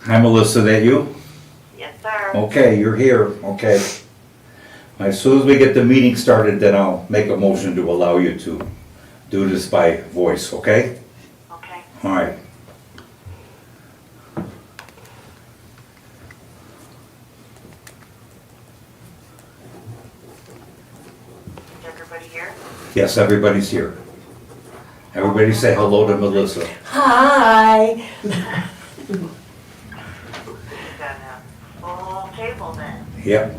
Hi, Melissa, that you? Yes, sir. Okay, you're here, okay. As soon as we get the meeting started, then I'll make a motion to allow you to do this by voice, okay? Okay. All right. Is everybody here? Yes, everybody's here. Everybody say hello to Melissa. Hi. We got a full table then. Yep.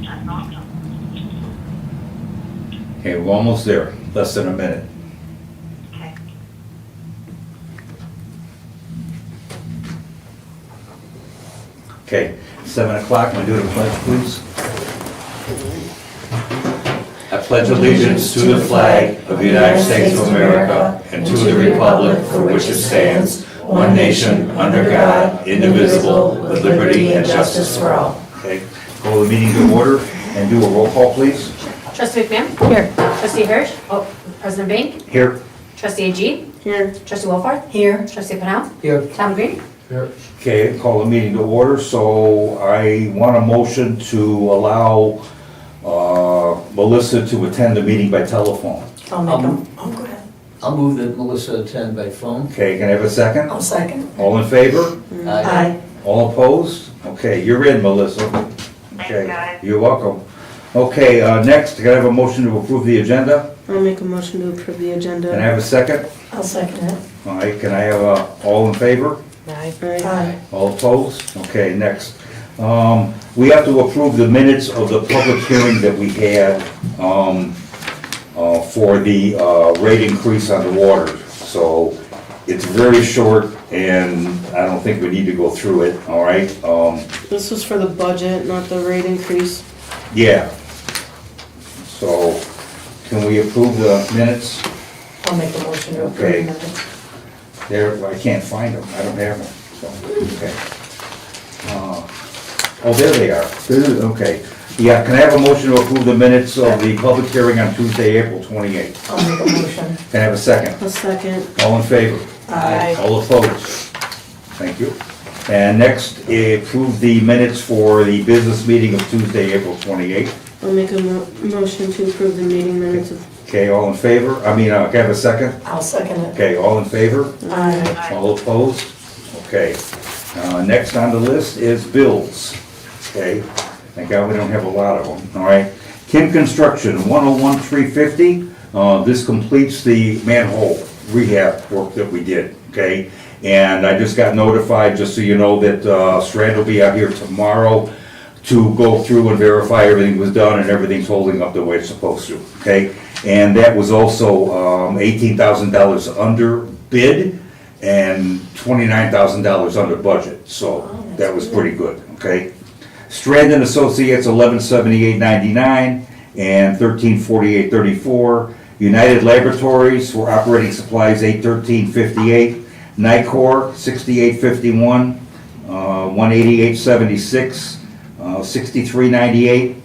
That's awesome. Okay, we're almost there, less than a minute. Okay. Okay, 7 o'clock, want to do the pledge, please? I pledge allegiance to the flag of the United States of America and to the republic for which it stands, one nation, under God, indivisible, with liberty and justice for all. Okay, call the meeting to order and do a roll call, please. Trustee McMahon? Here. Trustee Hirsch? Oh, President Bank? Here. Trustee Agee? Here. Trustee Wolford? Here. Trustee Pennell? Here. Tom Green? Okay, call the meeting to order, so I want a motion to allow Melissa to attend the meeting by telephone. I'll make them. Oh, go ahead. I'll move that Melissa attend by phone. Okay, can I have a second? I'll second. All in favor? Aye. All opposed? Okay, you're in, Melissa. Thanks, Okay, guys. you're welcome. Okay, next, can I have a motion to approve the agenda? I'll make a motion to approve the Can I agenda. have a second? I'll second it. All right, can I have all in favor? Aye. All opposed? Okay, next. We have to approve the minutes of the public hearing that we had for the rate increase on the water. So it's very short and I don't think we need to go through it, all right? This was for the budget, not the rate increase. Yeah. So can we approve the minutes? I'll make a motion to approve Okay. the minutes. There, I can't find them, I don't have them, so, okay. Oh, there they are, okay. Yeah, can I have a motion to approve the minutes of the public hearing on Tuesday, April 28th? I'll make a motion. Can I have a second? A second. All in favor? Aye. All opposed? Thank you. And next, approve the minutes for the business meeting of Tuesday, April 28th. I'll make a motion to approve the meeting minutes of, Okay, all in favor? I mean, can I have a second? I'll second it. Okay, all in favor? Aye. All opposed? Okay. Next on the list is bills. Okay, thank God we don't have a lot of them, all right? Kim Construction, 101-350. This completes the manhole rehab work that we did, okay? And I just got notified, just so you know, that Strand will be out here tomorrow to go through and verify everything was done and everything's holding up the way it's supposed to, okay? And that was also $18,000 under bid and $29,000 under budget, so that was pretty good, okay? Strand and Associates, 1178.99 and 1348.34. United Laboratories for operating supplies, 813.58. Nicor, 68.51. 188.76. 63.98.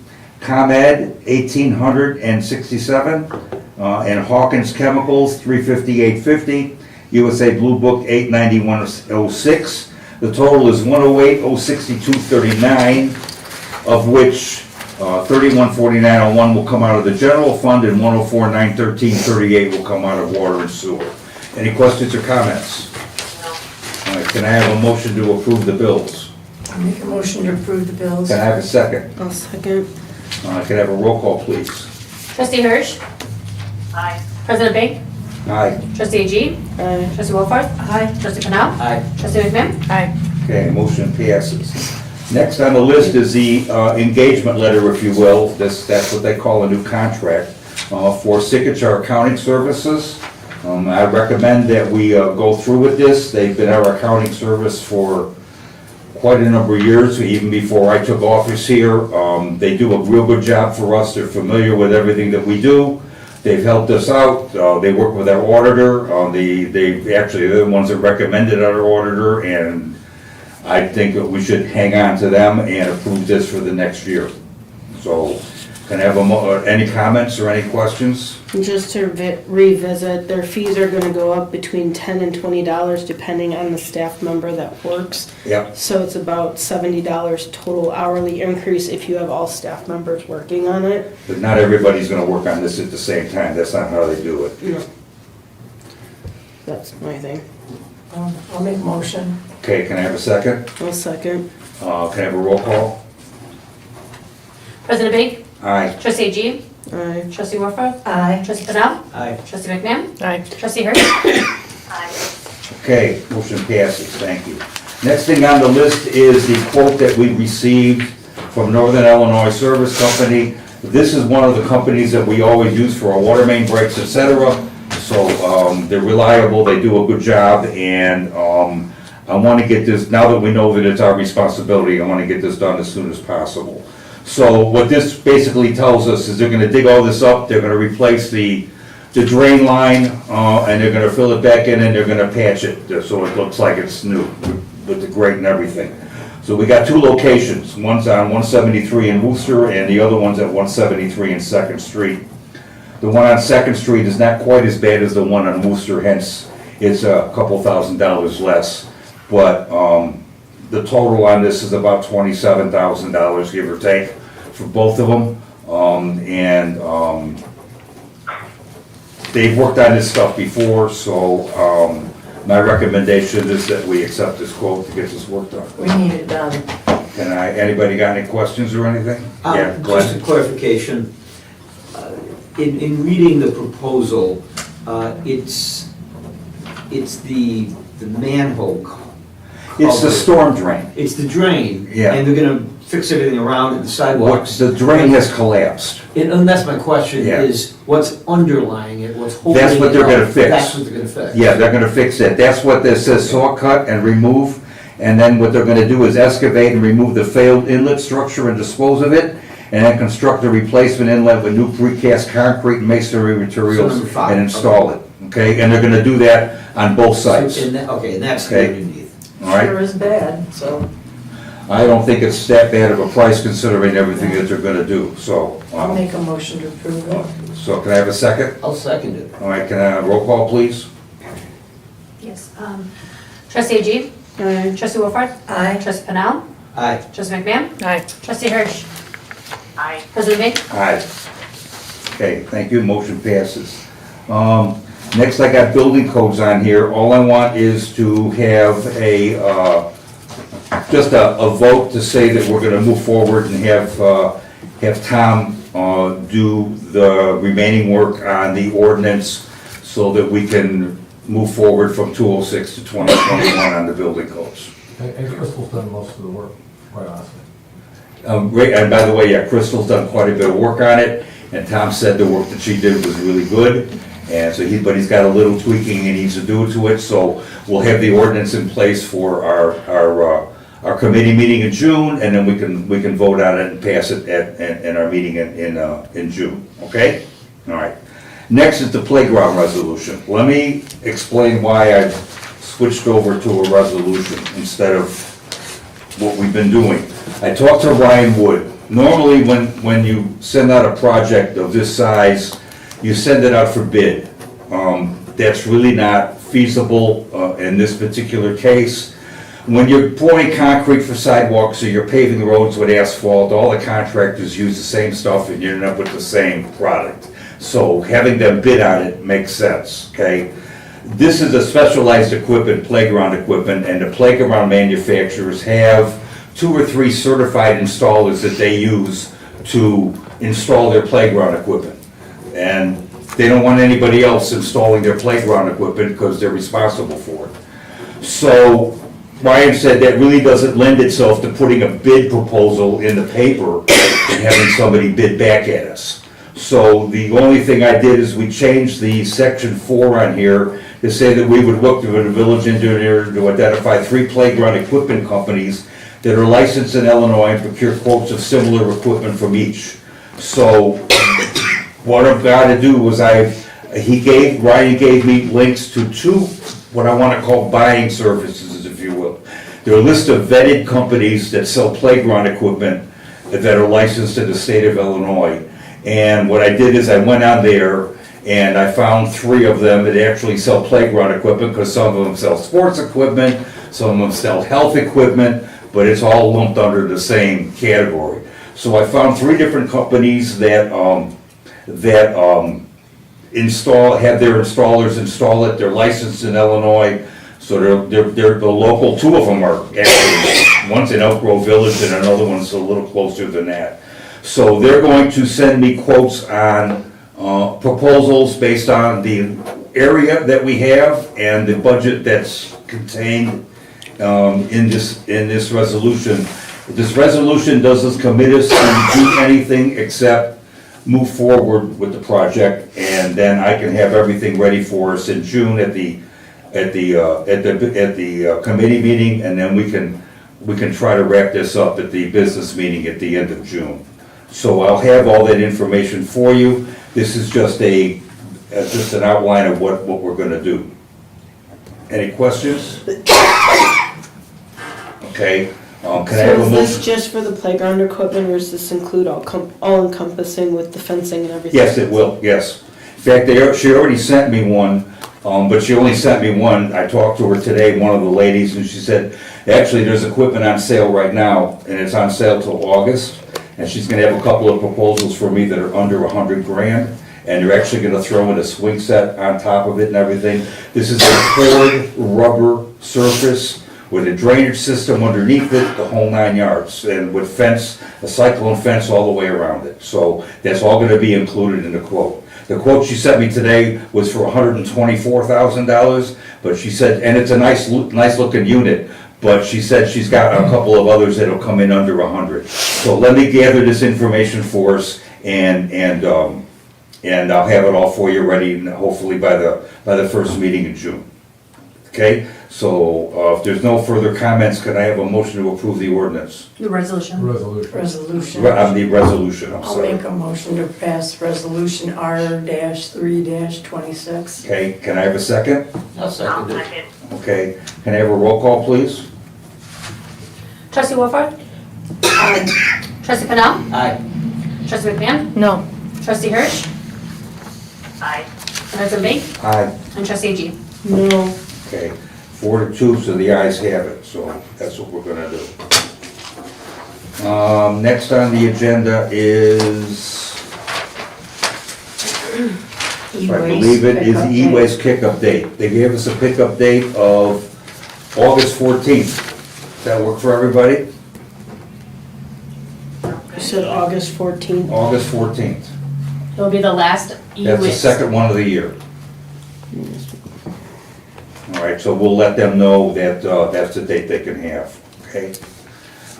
ComEd, 1,867. And Hawkins Chemicals, 358.50. USA Blue Book, 891.06. The total is 108,062.39, of which 3149.01 will come out of the general fund and 104,913.38 will come out of water and sewer. Any questions or comments? No. All right, can I have a motion to approve the bills? I'll make a motion to approve the bills. Can I have a second? I'll second. Can I have a roll call, please? Trustee Hirsch? Aye. President Bank? Aye. Trustee Agee? Aye. Trustee Wolford? Aye. Trustee Pennell? Aye. Trustee McMahon? Aye. Okay, motion passes. Next on the list is the engagement letter, if you will. That's what they call a new contract for Signature Accounting Services. I recommend that we go through with this. They've been our accounting service for quite a number of years, even before I took office here. They do a real good job for us. They're familiar with everything that we do. They've helped us out. They work with our auditor. They're the ones that recommended our auditor, and I think that we should hang on to them and approve this for the next year. So Can I have any comments or any questions? Just to revisit, their fees are gonna go up between $10 and $20 depending on the staff member that works. Yep. So it's about $70 total hourly increase if you have all staff members working on it. But not everybody's gonna work on this at the same time, that's not how they do it. No. That's my thing. I'll make a motion. Okay, can I have a second? I'll second. Can I have a roll call? President Big? Aye. Trustee Agee? Aye. Trustee Warford? Aye. Trustee Pennell? Aye. Trustee McMahon? Aye. Trustee Hirsch? Aye. Okay, motion passes, thank you. Next thing on the list is the quote that we received from Northern Illinois Service Company. This is one of the companies that we always use for our water main breaks, etc. So they're reliable, they do a good job, and I want to get this, now that we know that it's our responsibility, I want to get this done as soon as possible. So what this basically tells us is they're gonna dig all this up, they're gonna replace the drain line, and they're gonna fill it back in, and they're gonna patch it, so it looks like it's new, with the grate and everything. So we got two locations, one's on 173 in Worcester, and the other one's at 173 in Second Street. The one on Second Street is not quite as bad as the one on Worcester, hence it's a couple $1,000s less. But the total on this is about $27,000, give or take, for both of them. They've worked on this stuff before, so my recommendation is that we accept this quote to get this work done. We need it done. Anybody got any questions or anything? Yeah, go Just a ahead. clarification. In reading the proposal, it's the manhole. It's the cover. storm drain. It's the drain. Yeah. And they're gonna fix everything around it, the sidewalks. The drain has collapsed. And that's my question, Yeah. is what's underlying it, what's holding it up? That's what they're gonna fix. That's what they're gonna fix. Yeah, they're gonna fix it. That's what this says, saw cut and remove. And then what they're gonna do is excavate and remove the failed inlet structure and dispose of it. And then construct a replacement inlet with new precast concrete and masonry materials number 5, and install it. Okay, and they're gonna do that on both sites, And okay, and that's Okay. underneath. all right? Sure is bad, so I don't think it's that bad of a price considering everything that they're gonna do, so. I'll make a motion to approve it. So can I have a second? I'll second it. All right, can I have a roll call, please? Yes. Trustee Agee? Aye. Trustee Warford? Aye. Trustee Pennell? Aye. Trustee McMahon? Aye. Trustee Hirsch? Aye. President Big? Aye. Okay, thank you, motion passes. Next, I got building codes on here. All I want is to have just a vote to say that we're gonna move forward and have Tom do the remaining work on the ordinance so that we can move forward from 206 to 2021 on the building codes. And Crystal's done most of the work, quite honestly. And by the way, yeah, Crystal's done quite a bit of work on it, and Tom said the work that she did was really good. And so but he's got a little tweaking he needs to do to it, so we'll have the ordinance in place for our committee meeting in June, and then we can vote on it and pass it in our meeting in June, okay? All right. Next is the playground resolution. Let me explain why I've switched over to a resolution instead of what we've been doing. I talked to Ryan Wood. Normally, when you send out a project of this size, you send it out for bid. That's really not feasible in this particular case. When you're pouring concrete for sidewalks or you're paving roads with asphalt, all the contractors use the same stuff and you end up with the same product. So having them bid on it makes sense, okay? This is a specialized equipment, playground equipment, and the playground manufacturers have 2 or 3 certified installers that they use to install their playground equipment. And they don't want anybody else installing their playground equipment because they're responsible for it. So Ryan said that really doesn't lend itself to putting a bid proposal in the paper and having somebody bid back at us. So the only thing I did is we changed the section 4 on here to say that we would look to the village engineer to identify 3 playground equipment companies that are licensed in Illinois and procure quotes of similar equipment from each. So what I've got to do was Ryan gave me links to 2, what I want to call buying services, if you will. They're a list of vetted companies that sell playground equipment that are licensed in the state of Illinois. And what I did is I went on there and I found 3 of them that actually sell playground equipment, because some of them sell sports equipment, some of them sell health equipment, but it's all lumped under the same category. So I found 3 different companies that have their installers install it. They're licensed in Illinois, so they're the local. 2 of them are actually, one's in Elk Grove Village and another one's a little closer than that. So they're going to send me quotes on proposals based on the area that we have and the budget that's contained in this resolution. This resolution doesn't commit us to do anything except move forward with the project, and then I can have everything ready for us in June at the committee meeting, and then we can try to wrap this up at the business meeting at the end of June. So I'll have all that information for you. This is just an outline of what we're gonna do. Any questions? Okay, can I have So a is this motion? just for the playground equipment, or does this include all encompassing with the fencing and everything? Yes, it will, yes. In fact, she already sent me one, but she only sent me one. I talked to her today, one of the ladies, and she said, actually, there's equipment on sale right now, and it's on sale till August. And she's gonna have a couple of proposals for me that are under 100 grand, and they're actually gonna throw in a swing set on top of it and everything. This is a poured rubber surface with a drainage system underneath it, the whole 9 yards, and with fence, a cyclone fence all the way around it. So that's all gonna be included in the quote. The quote she sent me today was for $124,000, but she said, and it's a nice looking unit, but she said she's got a couple of others that'll come in under 100. So let me gather this information for us, and I'll have it all for you ready, and hopefully by the first meeting in June. Okay, so if there's no further comments, could I have a motion to approve the ordinance? The resolution. Resolution. Resolution. The resolution, I'm I'll sorry. make a motion to pass resolution R-3-26. Okay, can I have a second? I'll I'll second it. second. Okay, can I have a roll call, please? Trustee Wolford? Trustee Pennell? Aye. Trustee McMahon? No. Trustee Hirsch? Aye. President Bain? Aye. And Trustee G. No. Okay, 4-2, so the ayes have it, so that's what we're gonna do. Next on the agenda is, I believe it is the e-waste pickup date. They gave us a pickup date of August 14th. Does that work for everybody? You said August 14th. August 14th. It'll be the last That's the e-waste. second one of the year. All right, so we'll let them know that that's the date they can have, okay?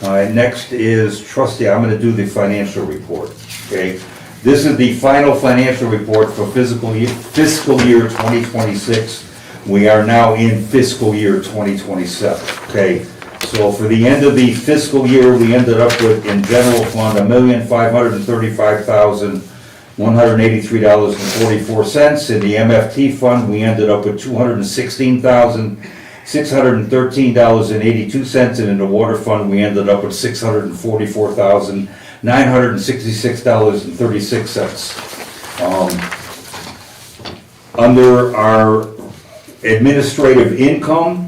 All right, next is trustee, I'm gonna do the financial report, okay? This is the final financial report for fiscal year 2026. We are now in fiscal year 2027, okay? So for the end of the fiscal year, we ended up with, in general fund, $1,535,183.44. In the MFT fund, we ended up with $216,613.82, and in the water fund, we ended up with $644,966.36. Under our administrative income,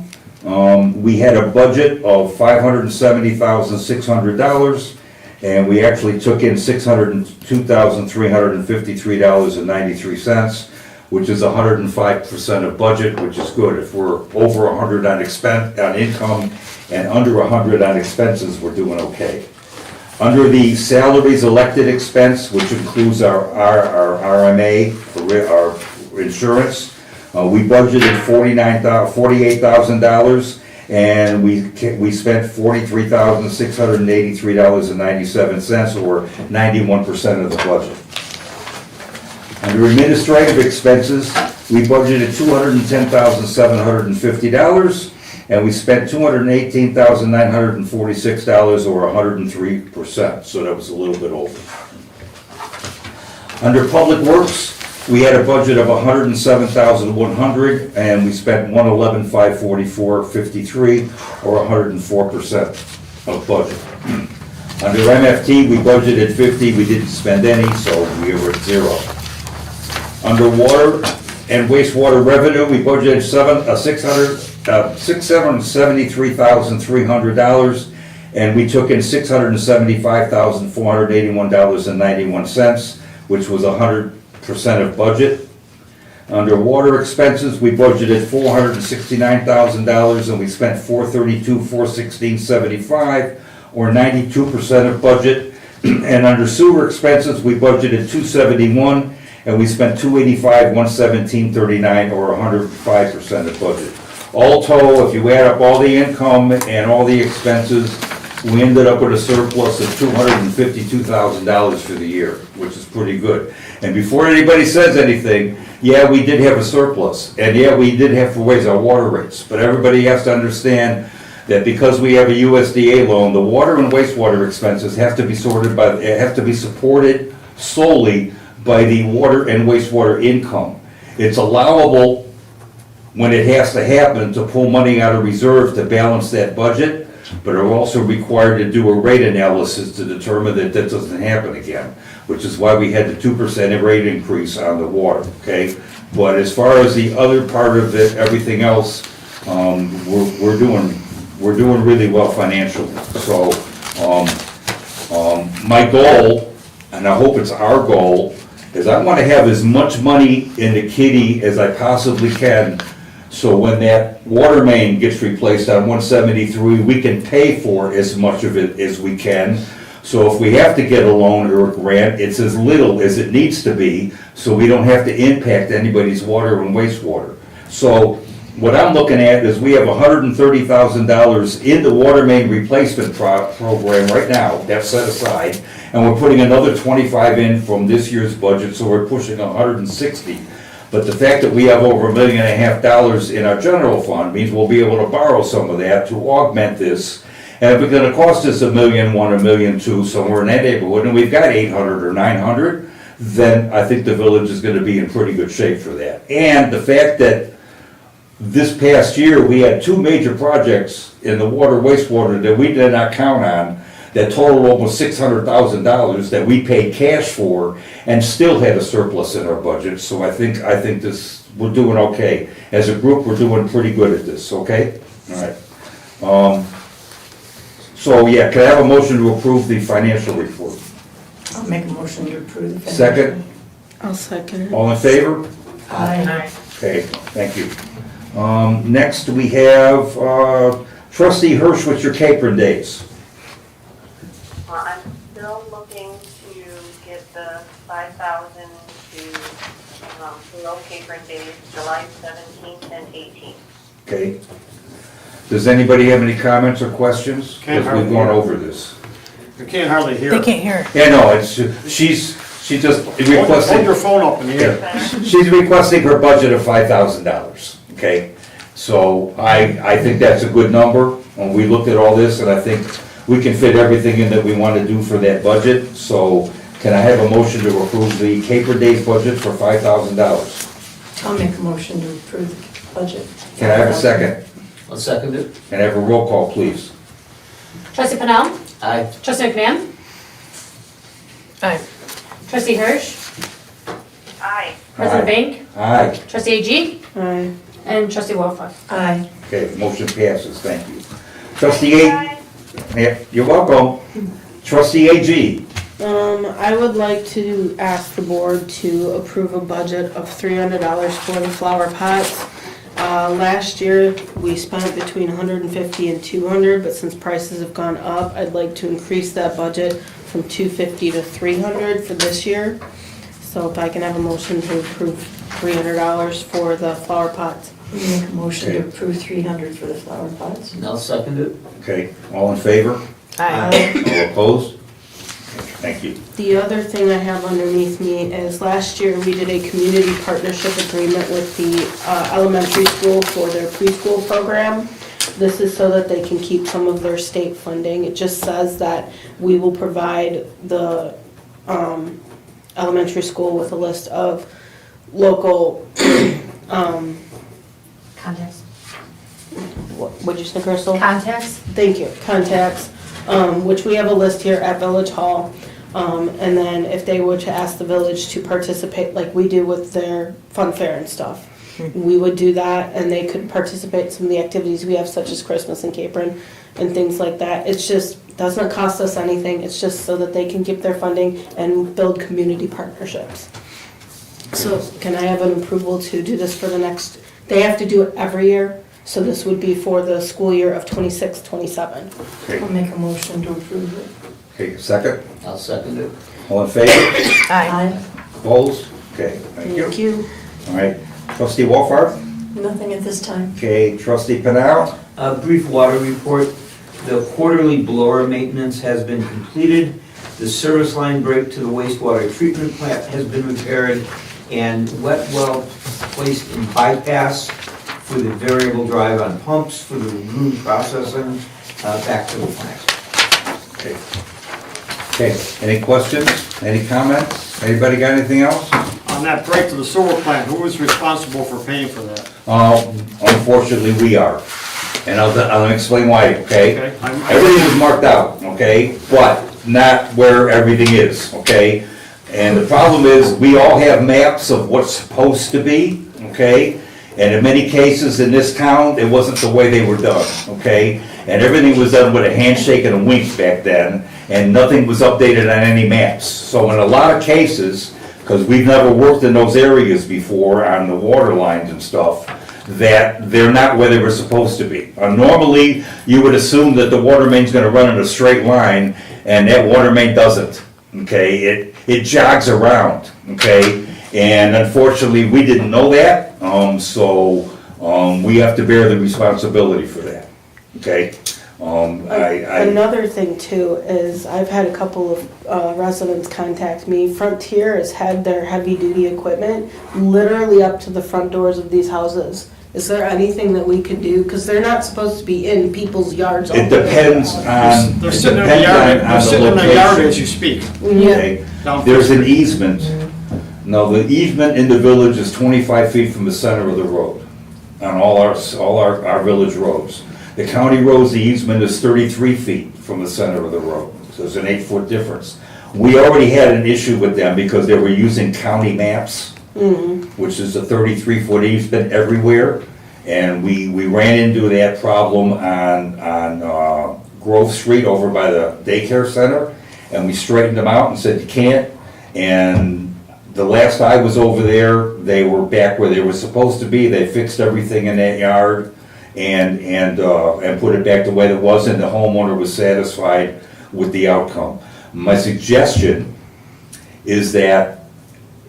we had a budget of $570,600, and we actually took in $602,353.93, which is 105% of budget, which is good. If we're over 100 on income and under 100 on expenses, we're doing okay. Under the salaries elected expense, which includes our RMA, our insurance, we budgeted $48,000, and we spent $43,683.97, or 91% of the budget. Under administrative expenses, we budgeted $210,750, and we spent $218,946, or 103%, so that was a little bit over. Under public works, we had a budget of $107,100, and we spent $111,544.53, or 104% of budget. Under MFT, we budgeted 50, we didn't spend any, so we were at 0. Under water and wastewater revenue, we budgeted $673,300, and we took in $675,481.91, which was 100% of budget. Under water expenses, we budgeted $469,000, and we spent $432,416.75, or 92% of budget. And under sewer expenses, we budgeted $271, and we spent $285,117.39, or 105% of budget. All total, if you add up all the income and all the expenses, we ended up with a surplus of $252,000 for the year, which is pretty good. And before anybody says anything, yeah, we did have a surplus, and yeah, we did have to raise our water rates, but everybody has to understand that because we have a USDA loan, the water and wastewater expenses have to be supported solely by the water and wastewater income. It's allowable when it has to happen to pull money out of reserve to balance that budget, but are also required to do a rate analysis to determine that that doesn't happen again, which is why we had the 2% rate increase on the water, okay? But as far as the other part of it, everything else, we're doing really well financially. So, my goal, and I hope it's our goal, is I want to have as much money in the kitty as I possibly can, so when that water main gets replaced on 173, we can pay for as much of it as we can. So if we have to get a loan or a grant, it's as little as it needs to be, so we don't have to impact anybody's water and wastewater. So what I'm looking at is we have $130,000 in the water main replacement program right now, that's set aside, and we're putting another 25 in from this year's budget, so we're pushing 160. But the fact that we have over $1.5 million in our general fund means we'll be able to borrow some of that to augment this. And if it's gonna cost us $1.1 million, $1.2 million, somewhere in that neighborhood, and we've got 800 or 900, then I think the village is gonna be in pretty good shape for that. And the fact that this past year, we had 2 major projects in the water wastewater that we did not count on, that totaled almost $600,000 that we paid cash for and still had a surplus in our budget. So I think this, we're doing okay. As a group, we're doing pretty good at this, okay? All right. So yeah, can I have a motion to approve the financial report? I'll make a motion to approve the financial. Second? I'll second it. All in favor? Aye. Okay, thank you. Next, we have Trustee Hirsch with your Capron dates. Well, I'm still looking to get the 5,000 to below Capron days, July 17th and 18th. Okay. Does anybody have any comments or questions? Can't Because we've hardly gone hear. over this. You can't hardly hear. They can't hear. Yeah, no, it's, she just Hold your requested, phone up in the air. she's requesting her budget of $5,000, okay? So I think that's a good number. When we looked at all this, and I think we can fit everything in that we want to do for that budget. So can I have a motion to approve the Capron Days budget for $5,000? I'll make a motion to approve the budget. Can I have a second? I'll second it. Can I have a roll call, please? Trustee Pennell? Aye. Trustee McMahon? Aye. Trustee Hirsch? Aye. President Aye. Bank? Aye. Trustee AG? Aye. And Trustee Wolford? Aye. Okay, motion passes, thank you. Trustee A, Aye. yeah, you're welcome. Trustee AG. I would like to ask the board to approve a budget of $300 for the flower pots. Last year, we spent between $150 and $200, but since prices have gone up, I'd like to increase that budget from $250 to $300 for this year. So if I can have a motion to approve $300 for the flower pots. Make a motion to approve 300 for the flower pots. And I'll second it. Okay, all in favor? Aye. All opposed? Thank you. The other thing I have underneath me is last year we did a community partnership agreement with the elementary school for their preschool program. This is so that they can keep some of their state funding. It just says that we will provide the elementary school with a list of local, Contacts. what'd you say, Crystal? Contacts? Thank you, contacts which we have a list here at Village Hall. And then if they were to ask the village to participate, like we do with their fun fair and stuff, we would do that, and they could participate in some of the activities we have, such as Christmas and Capron and things like that. It's just, doesn't cost us anything, it's just so that they can get their funding and build community partnerships. So can I have an approval to do this for the next, they have to do it every year, so this would be for the school year of 26-27. I'll Okay, make a motion to approve it. okay, second, I'll second it. all in favor? Aye. Opposed? Okay, thank you. Thank you. All right, trustee Wolfart? Nothing at this time. Okay, trustee Pinal? A brief water report. The quarterly blower maintenance has been completed. The service line break to the wastewater treatment plant has been repaired, and wet well placed in bypass for the variable drive on pumps for the room processing back to the plant. Okay. Okay, any questions, any comments? Anybody got anything else? On that break to the sewer plant, who was responsible for paying for that? Unfortunately, we are. And I'll explain why, okay? Okay. Everything is marked out, okay, but not where everything is, okay? And the problem is, we all have maps of what's supposed to be, okay? And in many cases in this town, it wasn't the way they were done, okay? And everything was done with a handshake and a wink back then, and nothing was updated on any maps. So in a lot of cases, because we've never worked in those areas before on the water lines and stuff, that they're not where they were supposed to be. Normally, you would assume that the water main's gonna run in a straight line, and that water main doesn't, okay? It jogs around, okay? And unfortunately, we didn't know that, so we have to bear the responsibility for that, okay? Another thing too is I've had a couple of residents contact me. Frontier has had their heavy duty equipment literally up to the front doors of these houses. Is there anything that we could do? Because they're not supposed to be in people's yards. all It day. depends on, They're it sitting in the depends yard, on they're the sitting in the yard as location. you speak. Yeah, Okay? Down There's an easement. Now, the easement in the village is 25 feet from the center of the road, on all our village roads. The county roads, the easement is 33 feet from the center of the road, so it's an 8-foot difference. We already had an issue with them because they were using county maps, which is a 33-foot easement everywhere. And we ran into that problem on Grove Street over by the daycare center, and we straightened them out and said, you can't. And the last I was over there, they were back where they were supposed to be. They fixed everything in that yard and put it back the way it was, and the homeowner was satisfied with the outcome. My suggestion is that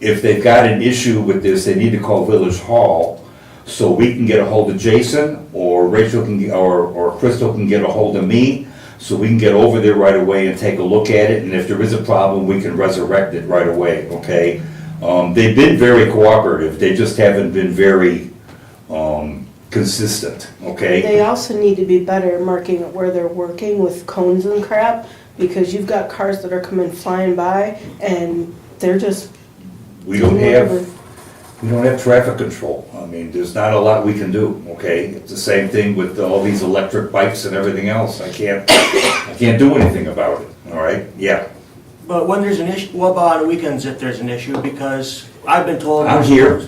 if they've got an issue with this, they need to call Village Hall, so we can get a hold of Jason, or Rachel can, or Crystal can get a hold of me, so we can get over there right away and take a look at it, and if there is a problem, we can resurrect it right away, okay? They've been very cooperative, they just haven't been very, consistent, okay? they also need to be better marking it where they're working with cones and crap, because you've got cars that are coming flying by and they're just. We don't have traffic control. I mean, there's not a lot we can do, okay? It's the same thing with all these electric bikes and everything else. I can't do anything about it, all right? Yeah, But when there's an issue, what about on the weekends if there's an issue? Because I've been told. I'm here,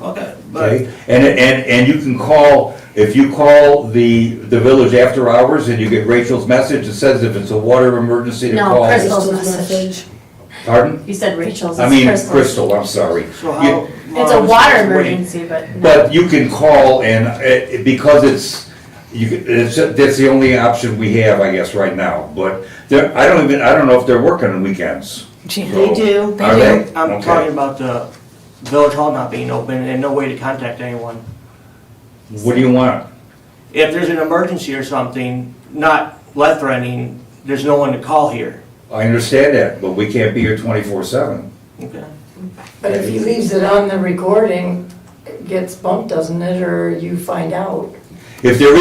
Okay, but okay? And you can call, if you call the village after hours and you get Rachel's message, it says if it's a water emergency to No, call. Crystal's Crystal's message. Pardon? You said Rachel's. I it's mean, Crystal's. Crystal, I'm sorry. so You- how? It's a water emergency, but no. But you can call and, because that's the only option we have, I guess, right now. But I don't know if they're working on weekends. They do. Are they? I'm Okay. talking about the village hall not being open and no way to contact anyone. What do you want? If there's an emergency or something, not life-threatening, there's no one to call here. I understand that, but we can't be here 24/7. Okay. But if he leaves it on the recording, it gets bumped, doesn't it, or you find out? If there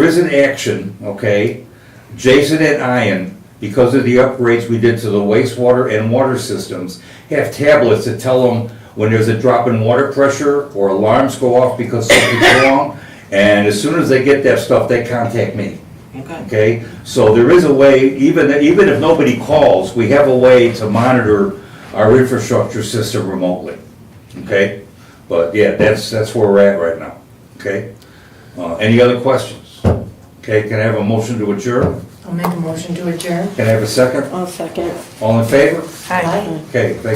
is an action, okay, Jason and Ian, because of the upgrades we did to the wastewater and water systems, have tablets that tell them when there's a drop in water pressure or alarms go off because something's wrong. And as soon as they get that stuff, they contact me. Okay. Okay, so there is a way, even if nobody calls, we have a way to monitor our infrastructure system remotely, okay? But yeah, that's where we're at right now, okay? Any other questions? Okay, can I have a motion to adjourn? I'll make a motion to adjourn. Can I have a second? I'll second. All in favor? Aye. Okay, thank